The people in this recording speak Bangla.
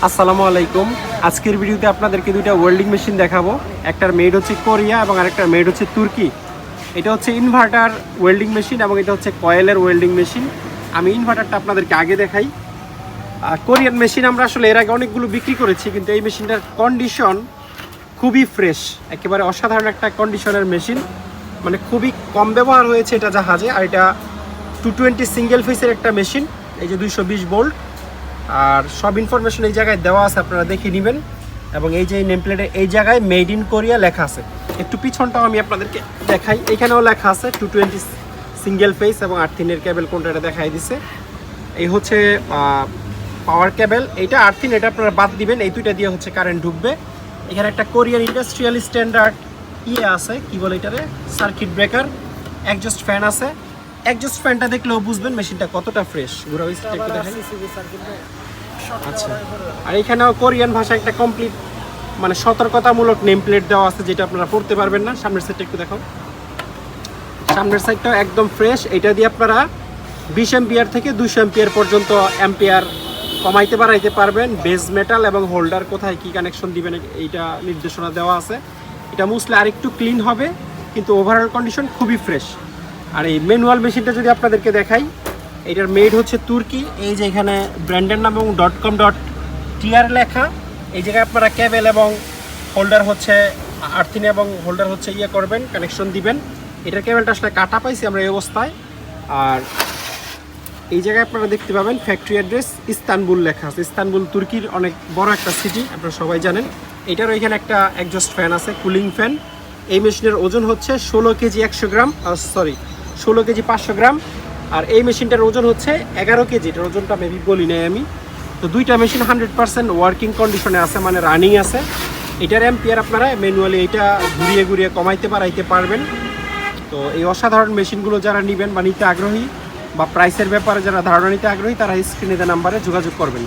আসসালামু আলাইকুম। আজকের ভিডিওতে আপনাদেরকে দুইটা ওয়েল্ডিং মেশিন দেখাবো। একটার মেড হচ্ছে কোরিয়া এবং আরেকটার মেড হচ্ছে তুর্কি। এটা হচ্ছে ইনভার্টার ওয়েল্ডিং মেশিন এবং এটা হচ্ছে কয়েলের ওয়েল্ডিং মেশিন। আমি ইনভার্টারটা আপনাদেরকে আগে দেখাই। কোরিয়ান মেশিন আমরা আসলে এর আগে অনেকগুলো বিক্রি করেছি, কিন্তু এই মেশিনটার কন্ডিশন খুবই ফ্রেশ, একেবারে অসাধারণ একটা কন্ডিশনের মেশিন। মানে খুবই কম ব্যবহার হয়েছে এটা জাহাজে। আর এটা 220 সিঙ্গেল ফেসের একটা মেশিন, এই যে 220 ভোল্ট। আর সব ইনফরমেশন এই জায়গায় দেওয়া আছে, আপনারা দেখে নেবেন। এবং এই যে নেম প্লেটে এই জায়গায় মেড ইন কোরিয়া লেখা আছে। একটু পিছনটাও আমি আপনাদেরকে দেখাই, এখানেও লেখা আছে 220 সিঙ্গেল ফেস এবং আর্থিনের কেবল কোনটা এটা দেখাই দিছে। এই হচ্ছে পাওয়ার কেবল, এইটা আর্থিন, এটা আপনারা বাদ দিবেন, এই দুইটা দিয়ে হচ্ছে কারেন্ট ঢুকবে। এখানে একটা কোরিয়ান ইন্ডাস্ট্রিয়াল স্ট্যান্ডার্ড আছে, কি বলে এটারে, সার্কিট ব্রেকার। একজস্ট ফ্যান আছে, একজস্ট ফ্যানটা দেখলেও বুঝবেন মেশিনটা কতটা ফ্রেশ। ঘুরাও একটু দেখাই। আচ্ছা, আর এখানেও কোরিয়ান ভাষায় একটা কমপ্লিট মানে সতর্কতামূলক নেম প্লেট দেওয়া আছে, যেটা আপনারা পড়তে পারবেন না। সামনের সাইডটা একটু দেখো, সামনের সাইডটাও একদম ফ্রেশ। এটা দিয়ে আপনারা 20 এম্পিয়ার থেকে 200 এম্পিয়ার পর্যন্ত এম্পিয়ার কমাইতে বাড়াইতে পারবেন। বেজ মেটাল এবং হোল্ডার কোথায় কি কানেকশন দিবেন এইটা নির্দেশনা দেওয়া আছে। এটা মুছলে আরেকটু ক্লিন হবে, কিন্তু ওভারঅল কন্ডিশন খুবই ফ্রেশ। আর এই ম্যানুয়াল মেশিনটা যদি আপনাদেরকে দেখাই, এটার মেড হচ্ছে তুর্কি। এই যে এখানে ব্র্যান্ডের নাম এবং .com.tr লেখা। এই জায়গায় আপনারা কেবল এবং হোল্ডার হচ্ছে আর্থিন এবং হোল্ডার হচ্ছে করবেন, কানেকশন দিবেন। এটার কেবলটা আসলে কাটা পাইছি আমরা এই অবস্থায়। আর এই জায়গায় আপনারা দেখতে পাবেন ফ্যাক্টরি অ্যাড্রেস ইস্তানবুল লেখা আছে। ইস্তানবুল তুর্কির অনেক বড় একটা সিটি, আপনারা সবাই জানেন। এটারও এখানে একটা একজস্ট ফ্যান আছে, কুলিং ফ্যান। এই মেশিনের ওজন হচ্ছে 16 কেজি 100 গ্রাম, 16 কেজি 500 গ্রাম। আর এই মেশিনটার ওজন হচ্ছে 11 কেজি। এটার ওজনটা মেবি বলি নাই আমি। তো দুইটা মেশিন 100% ওয়ার্কিং কন্ডিশনে আছে, মানে রানিং আছে। এটার এম্পিয়ার আপনারা ম্যানুয়ালি এটা ঘুরিয়ে ঘুরিয়ে কমাইতে বাড়াইতে পারবেন। তো এই অসাধারণ মেশিনগুলো যারা নেবেন বা নিতে আগ্রহী, বা প্রাইসের ব্যাপারে যারা ধারণা নিতে আগ্রহী, তারা স্ক্রিনে দেওয়া নাম্বারে যোগাযোগ করবেন।